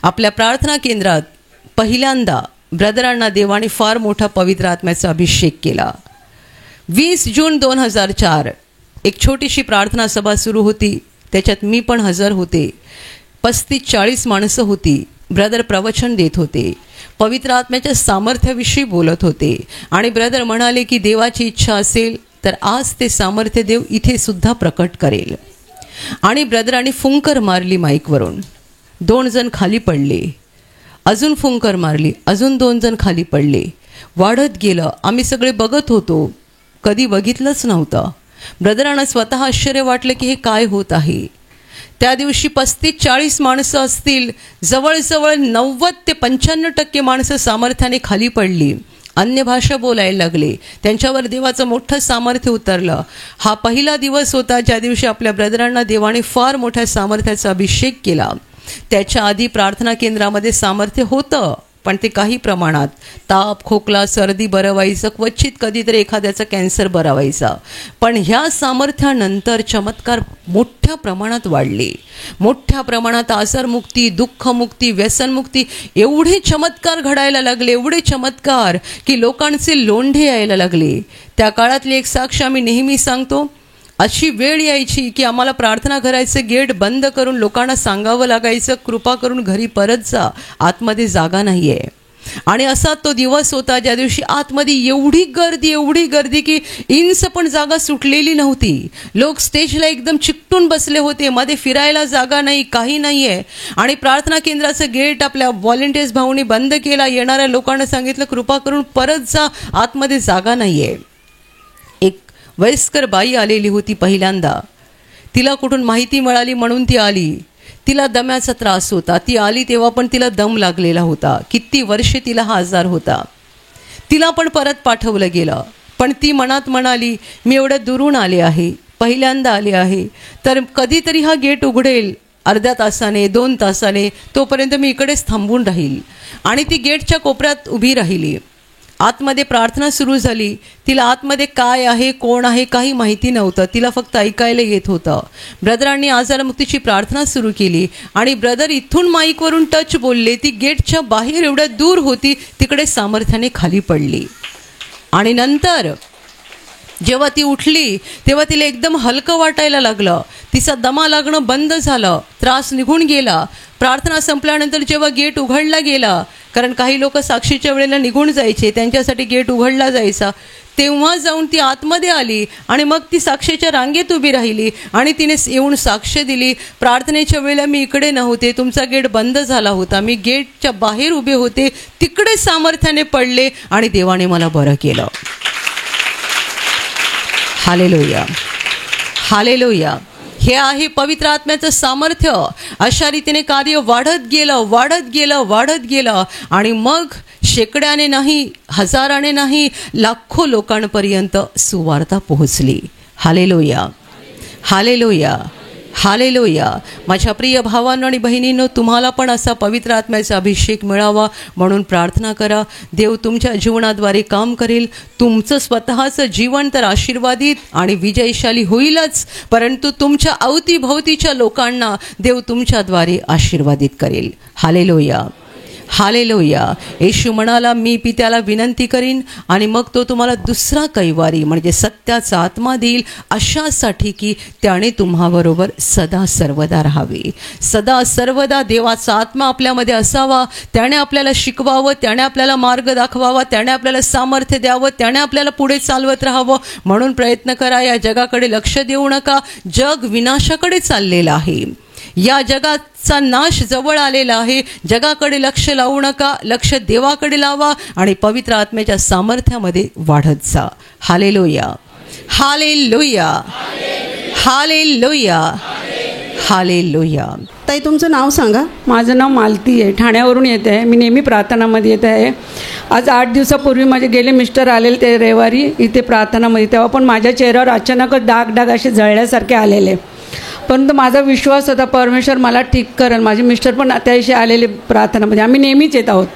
आपल्या प्रार्थना केंद्रात पहिल्यांदा ब्रदरांना देवाने फार मोठा पवित्र आत्म्याचा अभिषेक केला. 20 जून 2004 एक छोटीशी प्रार्थना सभा सुरू होती. त्याच्यात मी पण हजर होते. 35-40 माणसं होती. ब्रदर प्रवचन देत होते, पवित्र आत्म्याच्या सामर्थ्याविषयी बोलत होते आणि ब्रदर म्हणाले की देवाची इच्छा असेल तर आज ते सामर्थ्य देव इथे सुद्धा प्रकट करेल. आणि ब्रदरांनी फुंकर मारली माईकवरून. 2 जण खाली पडले. अजून फुंकर मारली, अजून 2 जण खाली पडले. वाढत गेलं. आम्ही सगळे बघत होतो, कधी बघितलंच नव्हतं. ब्रदरांना स्वतः आश्चर्य वाटलं की हे काय होत आहे. त्या दिवशी 35-40 माणसं असतील. जवळजवळ 90 ते 95% माणसं सामर्थ्याने खाली पडली. अन्य भाषा बोलायला लागले. त्यांच्यावर देवाचं मोठं सामर्थ्य उतरलं. हा पहिला दिवस होता ज्या दिवशी आपल्या ब्रदरांना देवाने फार मोठ्या सामर्थ्याचा अभिषेक केला. त्याच्या आधी प्रार्थना केंद्रामध्ये सामर्थ्य होतं, पण ते काही प्रमाणात. ताप, खोकला, सर्दी बरं व्हायचं, क्वचित कधीतरी एखाद्याचा कॅन्सर बरा व्हायचा. पण ह्या सामर्थ्यानंतर चमत्कार मोठ्या प्रमाणात वाढले. मोठ्या प्रमाणात आजारमुक्ती, दुःखमुक्ती, व्यसनमुक्ती, एवढे चमत्कार घडायला लागले, एवढे चमत्कार की लोकांचे लोंढे यायला लागले. त्या काळातली एक साक्ष आम्ही नेहमी सांगतो. अशी वेळ यायची की आम्हाला प्रार्थना घराचं गेट बंद करून लोकांना सांगावं लागायचं, कृपा करून घरी परत जा, आतमध्ये जागा नाही आहे. आणि असा तो दिवस होता ज्या दिवशी आतमध्ये एवढी गर्दी की इंच पण जागा सुटलेली नव्हती. लोक स्टेजला एकदम चिकटून बसले होते. मध्ये फिरायला जागा नाही, काही नाही आहे. आणि प्रार्थना केंद्राचं गेट आपल्या व्हॉलेंटियर्स भाऊंनी बंद केला. येणाऱ्या लोकांना सांगितलं कृपा करून परत जा, आतमध्ये जागा नाही आहे. एक वयस्कर बाई आलेली होती पहिल्यांदा. तिला कुठून माहिती मिळाली म्हणून ती आली. तिला दम्याचा त्रास होता. ती आली तेव्हा पण तिला दम लागलेला होता. किती वर्षे तिला हा आजार होता. तिला पण परत पाठवलं गेलं. पण ती मनात म्हणाली मी एवढ्या दुरून आले आहे, पहिल्यांदा आले आहे, तर कधीतरी हा गेट उघडेल, अर्ध्या तासाने 2 तासाने, तोपर्यंत मी इकडेच थांबून राहील. आणि ती गेटच्या कोपऱ्यात उभी राहिली. आतमध्ये प्रार्थना सुरू झाली. तिला आतमध्ये काय आहे, कोण आहे, काही माहिती नव्हतं. तिला फक्त ऐकायला येत होतं. ब्रदरांनी आजारमुक्तीची प्रार्थना सुरू केली आणि ब्रदर इथून माईकवरून टच बोलले. ती गेटच्या बाहेर एवढ्या दूर होती, तिकडे सामर्थ्याने खाली पडली. आणि नंतर जेव्हा ती उठली तेव्हा तिला एकदम हलकं वाटायला लागलं. तिचा दमा लागणं बंद झालं, त्रास निघून गेला. प्रार्थना संपल्यानंतर जेव्हा गेट उघडला गेला, कारण काही लोक साक्षीच्या वेळेला निघून जायचे, त्यांच्यासाठी गेट उघडला जायचा, तेव्हा जाऊन ती आतमध्ये आली आणि मग ती साक्षीच्या रांगेत उभी राहिली आणि तिने येऊन साक्ष दिली, प्रार्थनेच्या वेळेला मी इकडे नव्हते, तुमचा गेट बंद झाला होता, मी गेटच्या बाहेर उभे होते, तिकडे सामर्थ्याने पडले आणि देवाने मला बरं केलं. Hallelujah, hallelujah. हे आहे पवित्र आत्म्याचं सामर्थ्य. अशा रीतीने कार्य वाढत गेलं आणि मग शेकड्याने नाही, हजाराने नाही, लाखो लोकांपर्यंत सुवार्ता पोहोचली. Hallelujah, hallelujah, hallelujah. माझ्या प्रिय भावांनो आणि बहिणींनो, तुम्हाला पण असा पवित्र आत्म्याचा अभिषेक मिळावा म्हणून प्रार्थना करा. देव तुमच्या जीवनाद्वारे काम करेल. तुमचं स्वतःचं जीवन तर आशीर्वादित आणि विजयशाली होईलच, परंतु तुमच्या अवतीभोवतीच्या लोकांना देव तुमच्याद्वारे आशीर्वादित करेल. Hallelujah, hallelujah. येशू म्हणाला मी पित्याला विनंती करीन आणि मग तो तुम्हाला दुसरा कैवारी म्हणजे सत्याचा आत्मा देईल, अशासाठी की त्याने तुम्हाबरोबर सदा सर्वदा राहावे. सदा सर्वदा देवाचा आत्मा आपल्यामध्ये असावा. त्याने आपल्याला शिकवावं, त्याने आपल्याला मार्ग दाखवावा, त्याने आपल्याला सामर्थ्य द्यावं, त्याने आपल्याला पुढे चालवत राहावं. म्हणून प्रयत्न करा. या जगाकडे लक्ष देऊ नका. जग विनाशाकडे चाललेलं आहे. या जगाचा नाश जवळ आलेला आहे. जगाकडे लक्ष लावू नका, लक्ष देवाकडे लावा आणि पवित्र आत्म्याच्या सामर्थ्यामध्ये वाढत जा. Hallelujah, hallelujah, hallelujah. हालेलुया. ताई तुमचं नाव सांगा. माझं नाव मालती आहे, ठाण्यावरून येते आहे. मी नेहमी प्रार्थनामध्ये येत आहे. आज 8 दिवसापूर्वी माझे गेले मिस्टर आलेले ते रविवारी इथे प्रार्थनामध्ये, तेव्हा पण माझ्या चेहऱ्यावर अचानकच डाग असे जळल्यासारखे आलेले. परंतु माझा विश्वास होता परमेश्वर मला ठीक करेल. माझे मिस्टर पण त्यादिवशी आलेले प्रार्थनामध्ये, आम्ही नेहमीच येत आहोत.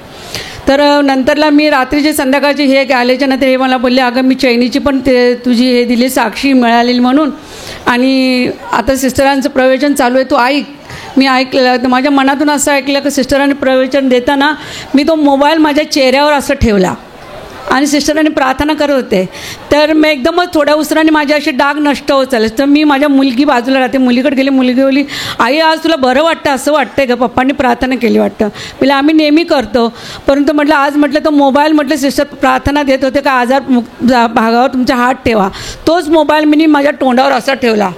तर नंतरला मी रात्रीचे संध्याकाळचे हे आल्याच्या नंतर हे मला बोलले, अगं मी चैनीची पण ते तुझी हे दिली साक्षी मिळालेली म्हणून, आणि आता सिस्टरांचं प्रवचन चालू आहे, तू ऐक. मी ऐकलं तर माझ्या मनातून असं ऐकलं की सिस्टरांनी प्रवचन देताना मी तो मोबाईल माझ्या चेहऱ्यावर असं ठेवला आणि सिस्टरांनी प्रार्थना करत होते. तर मी एकदमच थोड्या उसराने माझे असे डाग नष्ट होत चालले. तर मी माझ्या मुलगी बाजूला राहते, मुलीकडे गेली. मुलगी बोलली, आई आज तुला बरं वाटतं असं वाटतंय का? पप्पांनी प्रार्थना केली वाटतं. म्हणजे आम्ही नेहमी करतो, परंतु म्हटलं आज म्हटलं तो मोबाईल म्हटलं सिस्टर प्रार्थना देत होते का आजार भागावर तुमचा हात ठेवा. तोच मोबाईल मी माझ्या तोंडावर असा ठेवला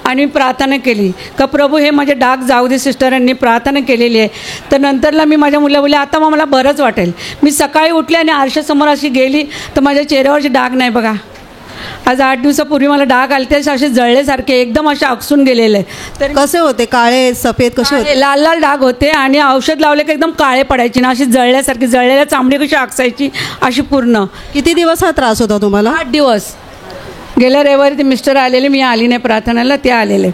आणि प्रार्थना केली का प्रभू हे माझे डाग जाऊ दे. सिस्टरांनी प्रार्थना केलेली आहे. तर नंतरला मी माझ्या मुला बोलले, आता मग मला बरंच वाटेल. मी सकाळी उठले आणि आरशासमोर अशी गेली तर माझ्या चेहऱ्यावरचे डाग नाही बघा. आज 8 दिवसापूर्वी मला डाग आले ते असे जळल्यासारखे एकदम असे अकसून गेलेले. तर कसे होते? काळे सफेद कसे होते? लाल लाल डाग होते आणि औषध लावले की एकदम काळे पडायचे ना, अशी जळल्यासारखी, जळलेल्या चामडी कशी अकसायची अशी पूर्ण. किती दिवस हा त्रास होता तुम्हाला? 8 दिवस. गेल्या रविवारी ते मिस्टर आलेले, मी आली नाही प्रार्थनेला, ते आलेले.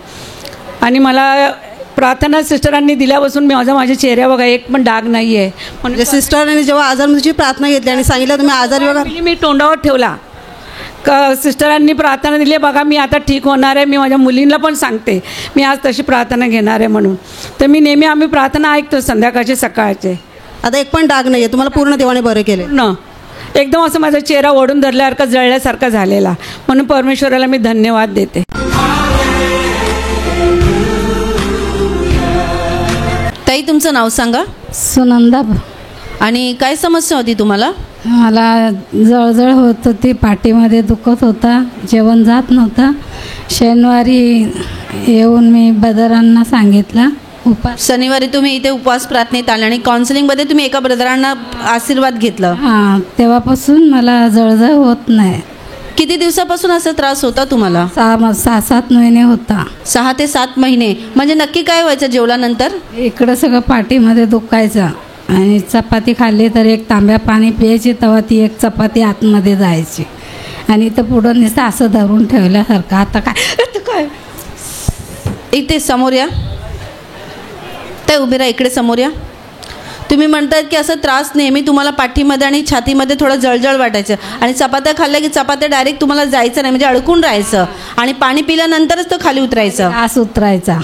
आणि मला प्रार्थना सिस्टरांनी दिल्यापासून माझ्या चेहऱ्या बघा एक पण डाग नाही आहे. म्हणजे सिस्टरांनी जेव्हा आजारची प्रार्थना घेतली आणि सांगितलं तुम्ही आजारी बघा, मी तोंडावर ठेवला का सिस्टरांनी प्रार्थना दिली, बघा मी आता ठीक होणार आहे. मी माझ्या मुलींना पण सांगते मी आज तशी प्रार्थना घेणार आहे म्हणून. तर मी नेहमी आम्ही प्रार्थना ऐकतो संध्याकाळचे सकाळचे. आता एक पण डाग नाही आहे तुम्हाला, पूर्ण देवाने बरं केले. पूर्ण एकदम असं माझा चेहरा ओढून धरल्यासारखा जळल्यासारखा झालेला, म्हणून परमेश्वराला मी धन्यवाद देते. ताई तुमचं नाव सांगा. सुनंदा. आणि काय समस्या होती तुम्हाला? मला जळजळ होत होती, पाठीमध्ये दुखत होता, जेवण जात नव्हतं. शनिवारी येऊन मी ब्रदरांना सांगितलं. शनिवारी तुम्ही इथे उपवास प्रार्थनेत आले आणि काउन्सिलिंगमध्ये तुम्ही एका ब्रदरांना आशीर्वाद घेतला. हां, तेव्हापासून मला जळजळ होत नाही. किती दिवसापासून असा त्रास होता तुम्हाला? 6-7 महिने होता. 6 ते 7 महिने. म्हणजे नक्की काय व्हायचं जेवल्यानंतर? इकडं सगळं पाठीमध्ये दुखायचं आणि चपाती खाल्ली तर एक तांब्या पाणी प्यायची, तेव्हा ती एक चपाती आतमध्ये जायची आणि इथं पुढं नुसतं असं धरून ठेवल्यासारखं. आता काय इथे समोर या, ते उभे राहा, इकडे समोर या. तुम्ही म्हणतात की असं त्रास नेहमी तुम्हाला पाठीमध्ये आणि छातीमध्ये थोडं जळजळ वाटायचं आणि चपात्या खाल्ल्या की चपात्या डायरेक्ट तुम्हाला जायचं नाही, म्हणजे अडकून राहायचं आणि पाणी पिल्यानंतरच तो खाली उतरायचं, आस उतरायचा.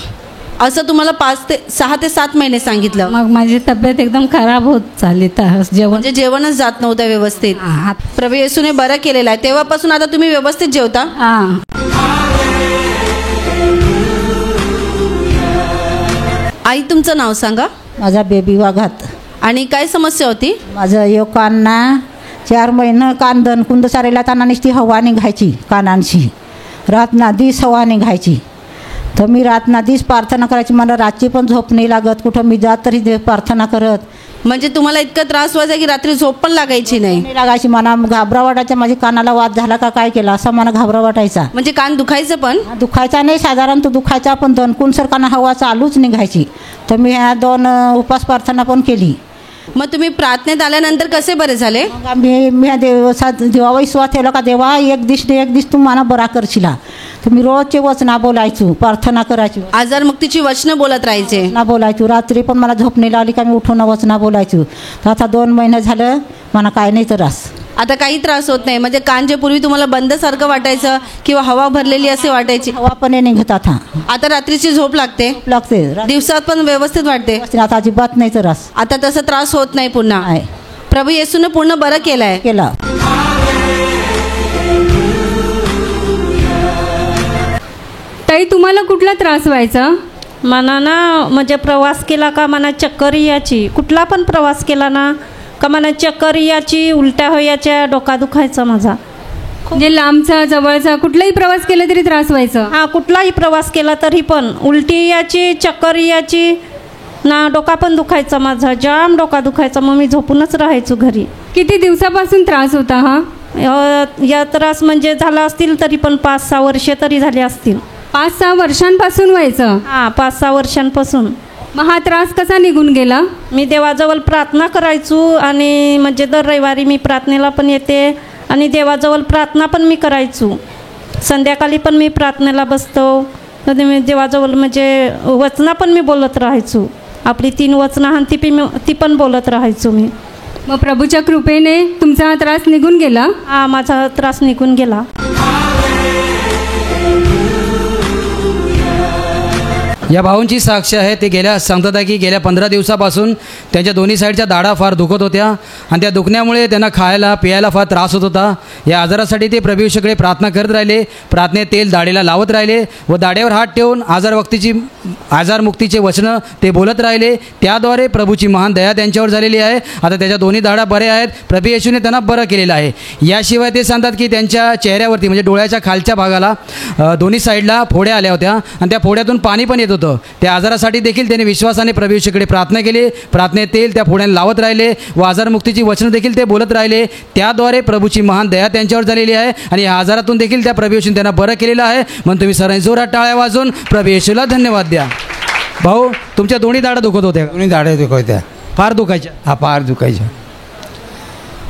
असं तुम्हाला 6 ते 7 महिने सांगितलं. मग माझी तब्येत एकदम खराब होत चालली. तर म्हणजे जेवणच जात नव्हतं व्यवस्थित. प्रभू येशूने बरं केलेलं आहे. तेव्हापासून आता तुम्ही व्यवस्थित जेवता? हां. आई तुमचं नाव सांगा. माझा बेबी वाघात. आणि काय समस्या होती? माझं यो कानना 4 महिने कान दणकुंद सारेला ताना नुसती हवा निघायची कानांची, रातना दिस हवा निघायची. तर मी रातना दिस प्रार्थना करायची, मला रातची पण झोप नाही लागत. कुठं मी जात तरी प्रार्थना करत. म्हणजे तुम्हाला इतका त्रास व्हायचा की रात्री झोप पण लागायची नाही? लागायची. मला घाबरा वाटायचा, माझ्या कानाला वाद झाला का काय केला असा मला घाबरा वाटायचा. म्हणजे कान दुखायचं पण? दुखायचा नाही, साधारण तो दुखायचा पण दणकून सरकाना हवा चालूच निघायची. तर मी ह्या 2 उपास प्रार्थना पण केली. मग तुम्ही प्रार्थनेत आल्यानंतर कसे बरे झाले? मग मी देवा विश्वास ठेवला का देवा एक दिस तू मला बरा करशीला. तर मी रोजचे वचना बोलायचो, प्रार्थना करायचो, आजार मुक्तीची वचनं बोलत राहायचे ना बोलायचो. रात्री पण मला झोप नाही लागली का मी उठून वचना बोलायचो. तर आता 2 महिने झालं मला काय नाही त्रास. आता काही त्रास होत नाही? म्हणजे कान जे पूर्वी तुम्हाला बंद सारखं वाटायचं किंवा हवा भरलेली असे वाटायची, हवा पण निघत आता रात्रीची झोप लागते? दिवसात पण व्यवस्थित वाटते? आता अजिबात नाही त्रास. आता तसा त्रास होत नाही पुन्हा? प्रभू येशूने पूर्ण बरं केलंय. ताई तुम्हाला कुठला त्रास व्हायचा? मला ना म्हणजे प्रवास केला का मला चक्कर यायची, कुठला पण प्रवास केला ना का मला चक्कर यायची, उलट्या व्हायच्या, डोका दुखायचा माझा. म्हणजे लांबचा जवळचा कुठलाही प्रवास केला तरी त्रास व्हायचा? हां, कुठलाही प्रवास केला तरी पण उलटी यायची, चक्कर यायची ना, डोका पण दुखायचा माझा, जाम डोका दुखायचा. मग मी झोपूनच राहायचो घरी. किती दिवसापासून त्रास होता हा? या त्रास म्हणजे झाला असतील तरी पण 5-6 वर्षे तरी झाले असतील. 5-6 वर्षांपासून व्हायचं. हां 5-6 वर्षांपासून. मग हा त्रास कसा निघून गेला? मी देवाजवळ प्रार्थना करायचो आणि म्हणजे दर रविवारी मी प्रार्थनेला पण येते आणि देवाजवळ प्रार्थना पण मी करायचो. संध्याकाळी पण मी प्रार्थनेला बसतो. तर मी देवाजवळ म्हणजे वचना पण मी बोलत राहायचो. आपली 3 वचनं आणि ती पण बोलत राहायचो मी. मग प्रभूच्या कृपेने तुमचा हा त्रास निघून गेला? हा माझा त्रास निघून गेला. या भाऊंची साक्ष आहे. ते सांगतात आहे की गेल्या 15 दिवसापासून त्यांच्या दोन्ही साईडच्या दाढा फार दुखत होत्या आणि त्या दुखण्यामुळे त्यांना खायला पियायला फार त्रास होत होता. या आजारासाठी ते प्रभू येशूकडे प्रार्थना करत राहिले. प्रार्थनेत तेल दाढेला लावत राहिले व दाढेवर हात ठेवून आजारमुक्तीचे वचनं ते बोलत राहिले. त्याद्वारे प्रभूची महान दया त्यांच्यावर झालेली आहे. आता त्याच्या दोन्ही दाढा बऱ्या आहेत. प्रभू येशूने त्यांना बरं केलेलं आहे. याशिवाय ते सांगतात की त्यांच्या चेहऱ्यावरती म्हणजे डोळ्याच्या खालच्या भागाला दोन्ही साईडला फोड्या आल्या होत्या आणि त्या फोड्यातून पाणी पण येत होतं. त्या आजारासाठी देखील त्यांनी विश्वासाने प्रभू येशूकडे प्रार्थना केली. प्रार्थनेत तेल त्या फोड्यांना लावत राहिले व आजारमुक्तीची वचनं देखील ते बोलत राहिले. त्याद्वारे प्रभूची महान दया त्यांच्यावर झालेली आहे आणि या आजारातून देखील त्या प्रभू येशूने त्यांना बरं केलेलं आहे. म्हणून तुम्ही सर्वांनी जोरात टाळ्या वाजून प्रभू येशूला धन्यवाद द्या. भाऊ तुमच्या दोन्ही दाढा दुखत होत्या? दोन्ही दाढ्या दुखत होत्या. फार दुखायच्या? हा फार दुखायच्या.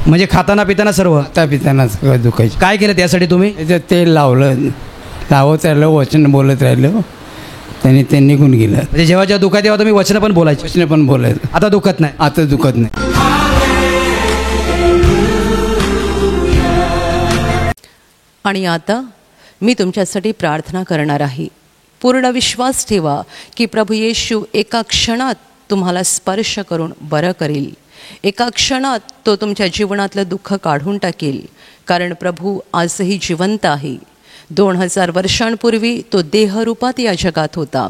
म्हणजे खाताना पिताना सर्व? खाता पिताना सगळं दुखायचं. काय केलं त्यासाठी तुम्ही? त्याच्यात तेल लावत राहिलं वचन बोलत राहिलं त्यांनी ते निघून गेलं. म्हणजे जेव्हा जेव्हा दुखत तेव्हा तुम्ही वचनं पण बोलायचे? वचन पण बोलायचं. आता दुखत नाही? आता दुखत नाही. आणि आता मी तुमच्यासाठी प्रार्थना करणार आहे. पूर्ण विश्वास ठेवा की प्रभू येशू एका क्षणात तुम्हाला स्पर्श करून बरं करेल. एका क्षणात तो तुमच्या जीवनातलं दुःख काढून टाकेल. कारण प्रभू आजही जिवंत आहे. 2000 वर्षांपूर्वी तो देहरूपात या जगात होता.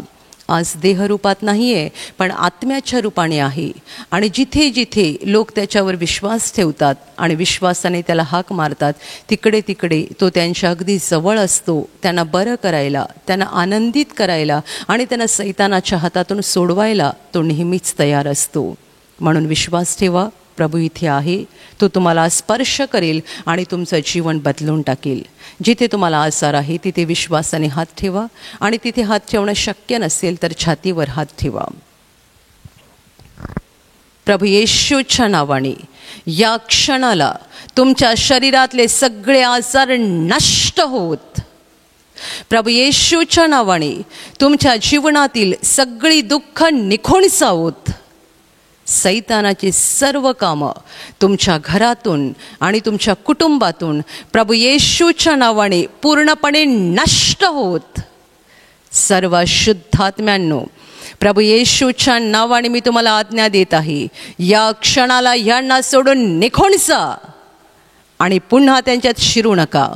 आज देहरूपात नाही आहे पण आत्म्याच्या रूपाने आहे. आणि जिथे जिथे लोक त्याच्यावर विश्वास ठेवतात आणि विश्वासाने त्याला हाक मारतात तिकडे तिकडे तो त्यांच्या अगदी जवळ असतो. त्यांना बरं करायला, त्यांना आनंदित करायला आणि त्यांना सैतानाच्या हातातून सोडवायला तो नेहमीच तयार असतो. म्हणून विश्वास ठेवा, प्रभू इथे आहे. तो तुम्हाला स्पर्श करेल आणि तुमचं जीवन बदलून टाकेल. जिथे तुम्हाला आजार आहे तिथे विश्वासाने हात ठेवा आणि तिथे हात ठेवणं शक्य नसेल तर छातीवर हात ठेवा. प्रभू येशूच्या नावाने या क्षणाला तुमच्या शरीरातले सगळे आजार नष्ट होत. प्रभू येशूच्या नावाने तुमच्या जीवनातील सगळी दुःख निघून जावोत. सैतानाची सर्व कामं तुमच्या घरातून आणि तुमच्या कुटुंबातून प्रभू येशूच्या नावाने पूर्णपणे नष्ट होत. सर्व शुद्धात्म्यांनो प्रभू येशूच्या नावाने मी तुम्हाला आज्ञा देत आहे. या क्षणाला यांना सोडून निघून जा आणि पुन्हा त्यांच्यात शिरू नका.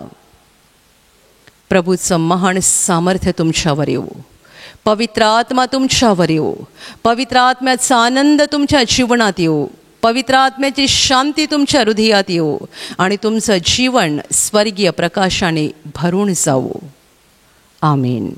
प्रभूचं महान सामर्थ्य तुमच्यावर येऊ. पवित्र आत्मा तुमच्यावर येऊ. पवित्र आत्म्याचा आनंद तुमच्या जीवनात येऊ. पवित्र आत्म्याची शांती तुमच्या हृदयात येऊ आणि तुमचं जीवन स्वर्गीय प्रकाशाने भरून जावो. आमीन.